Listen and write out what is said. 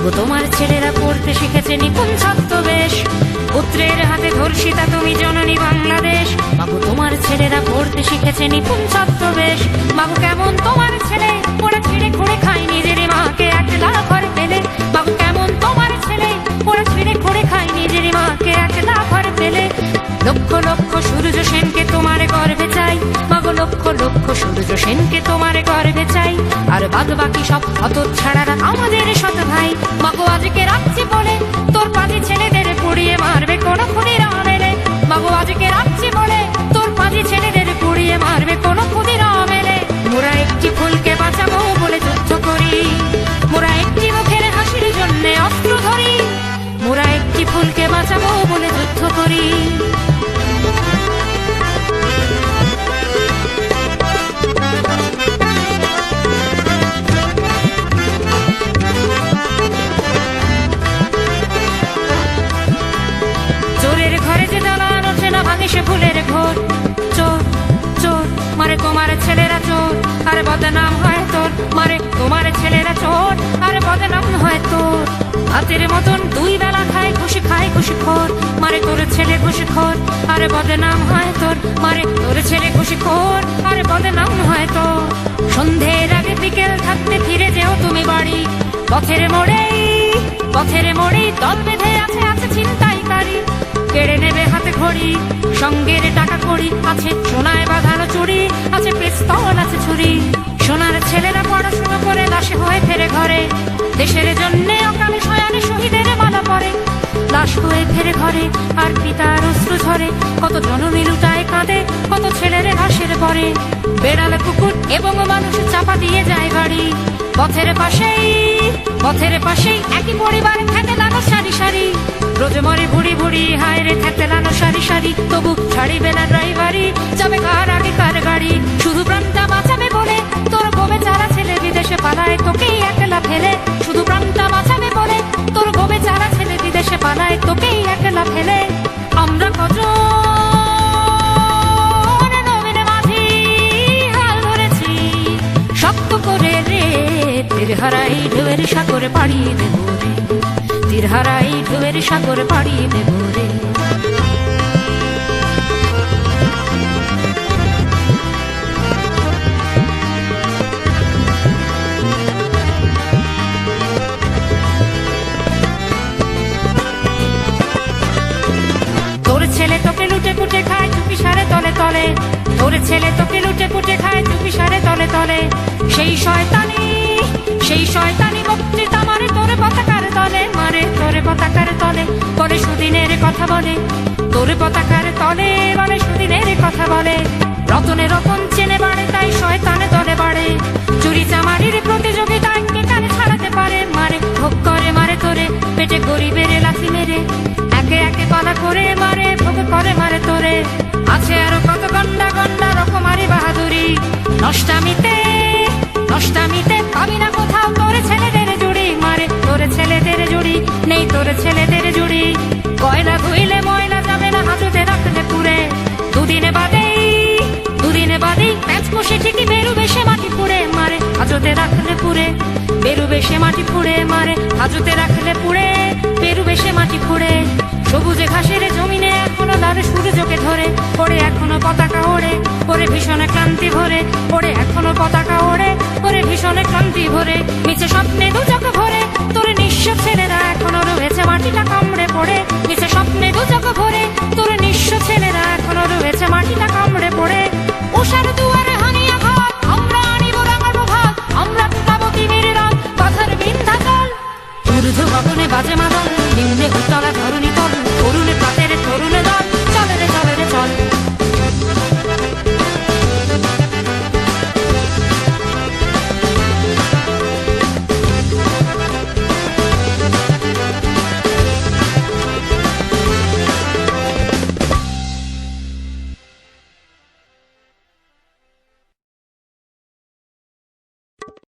মাগো তোমার ছেলেরা পড়তে শিখেছে নিপুণ ছদ্মবেশ, পুত্রের হাতে ধর্ষিতা তুমি জননী বাংলাদেশ। মাগো তোমার ছেলেরা পড়তে শিখেছে নিপুণ ছদ্মবেশ, মাগো কেমন তোমার ছেলে ওরা ছিঁড়ে খুঁড়ে খায় নিজের মাকে একলা ঘর পেলে। মাগো কেমন তোমার ছেলে ওরা ছিঁড়ে খুঁড়ে খায় নিজের মাকে একলা ঘর পেলে। লক্ষ লক্ষ সূর্য সেনকে তোমার গর্ভে চাই, মাগো লক্ষ লক্ষ সূর্য সেনকে তোমার গর্ভে চাই। আর বাদ বাকি সব হত ছাড়ারা আমাদের সৎ ভাই। মাগো আজকে রাখছি বলে তোর পাজি ছেলেদের পুড়িয়ে মারবে কোনো খুনিরা মেলে। মাগো আজকে রাখছি বলে তোর পাজি ছেলেদের পুড়িয়ে মারবে কোনো খুনিরা মেলে। মোরা একটি ফুলকে বাঁচাবো বলে যুদ্ধ করি, মোরা একটি মুখের হাসির জন্য অস্ত্র ধরি। মোরা একটি ফুলকে বাঁচাবো বলে যুদ্ধ করি। চোরের ঘরে যে দালান ওঠে না ভাঙে সে ফুলের ঘর। চোর চোর মারে তোমার ছেলেরা চোর আর বদনাম হয় তোর। মারে তোমার ছেলেরা চোর আর বদনাম হয় তোর। হাতের মতন দুই বেলা খায় খুশি খোর। মারে তোর ছেলে খুশি খোর আর বদনাম হয় তোর। মারে তোর ছেলে খুশি খোর আর বদনাম হয় তোর। সন্ধ্যের আগে বিকেল থাকতে ফিরে যেও তুমি বাড়ি। পথের মোড়েই দল বেঁধে আছে আছে ছিনতাইকারী। কেড়ে নেবে হাতে ঘড়ি সঙ্গের টাকা কড়ি, আছে সোনায় বাঁধানো চুড়ি, আছে পিস্তল আছে ছুরি। সোনার ছেলেরা পড়াশোনা করে লাশে হয়ে ফেরে ঘরে, দেশের জন্যে অকালে শয়ানে শহীদের মালা পরে। লাশ হয়ে ফেরে ঘরে আর পিতার অশ্রু ঝরে, কত জননী লুটায় কাঁদে কত ছেলের লাশের পরে। বেড়াল কুকুর এবং মানুষ চাপা দিয়ে যায় বাড়ি। পথের পাশেই একই পরিবার খেতে লানো সারি সারি। রোজ মরে ভুড়ি হায় রে খেতে লানো সারি সারি। তবু ছাড়িবে না ড্রাইভারি, যাবে কার আগে কার গাড়ি। শুধু প্রাণটা বাঁচাবে বলে তোর গোবে চারা ছেলে বিদেশে পালায় তোকেই একলা ফেলে। শুধু প্রাণটা বাঁচাবে বলে তোর গোবে চারা ছেলে বিদেশে পালায় তোকেই একলা ফেলে। আমরা কত নবীন মাঝি হাল ধরেছি শক্ত করে রে। তীর হারাই ঢেউয়ের সাগরে পাড়িয়ে দেব রে, তীর হারাই ঢেউয়ের সাগরে পাড়িয়ে দেব রে। তোর ছেলে তোকে লুটে পুটে খায় চুপি সারে তলে তলে। তোর ছেলে তোকে লুটে পুটে খায় চুপি সারে তলে তলে। সেই শয়তানি বক্তৃতা মারে তোর পতাকার তলে। মারে তোর পতাকার তলে বলে সুদিনের কথা বলে। তোর পতাকার তলে বলে সুদিনের কথা বলে। রতনে রতন চেনে বাড়ে তাই শয়তানে তলে বাড়ে। চুরি চামারির প্রতিযোগিতায় কে কানে ছাড়াতে পারে। মারে ভোগ করে মারে তোরে পেটে গরিবের লাথি মেরে। একে একে পালা করে মারে ভোগ করে মারে তোরে। আছে আরো কত গন্ডা গন্ডা রকমারি বাহাদুরি। নষ্টামিতে পাবি না কোথাও তোর ছেলেদের জুড়ি। মারে তোর ছেলেদের জুড়ি নেই তোর ছেলেদের জুড়ি। কয়লা ধুইলে ময়লা যাবে না হাজতে রাখলে পুরে। দুদিনে বাদেই প্যাঁচ কষে ঠিকই বেরুবে সে মাটি পুড়ে। মারে হাজতে রাখলে পুরে বেরুবে সে মাটি পুড়ে। মারে হাজতে রাখলে পুড়ে বেরুবে সে মাটি পুড়ে। সবুজে ঘাসের জমিনে এখনো লাল সূর্যকে ধরে। পড়ে এখনো পতাকা ওড়ে পরে ভীষণ ক্লান্তি ভরে। পড়ে এখনো পতাকা ওড়ে পরে ভীষণ ক্লান্তি ভরে। নিচে স্বপ্নে দু চোখ ভরে তোর নিঃস্ব ছেলেরা এখনো রয়েছে মাটিটা কামড়ে পড়ে। নিচে স্বপ্নে দু চোখ ভরে তোর নিঃস্ব ছেলেরা এখনো রয়েছে মাটিটা কামড়ে পড়ে। উষার দুয়ারে হানিয়া ঘাট আমরা আনিব রাঙানো ভাত। আমরা টুকাবো তিমির রাত বাধার বিন্ধ্যাচল। ঊর্ধ্ব গগনে বাজে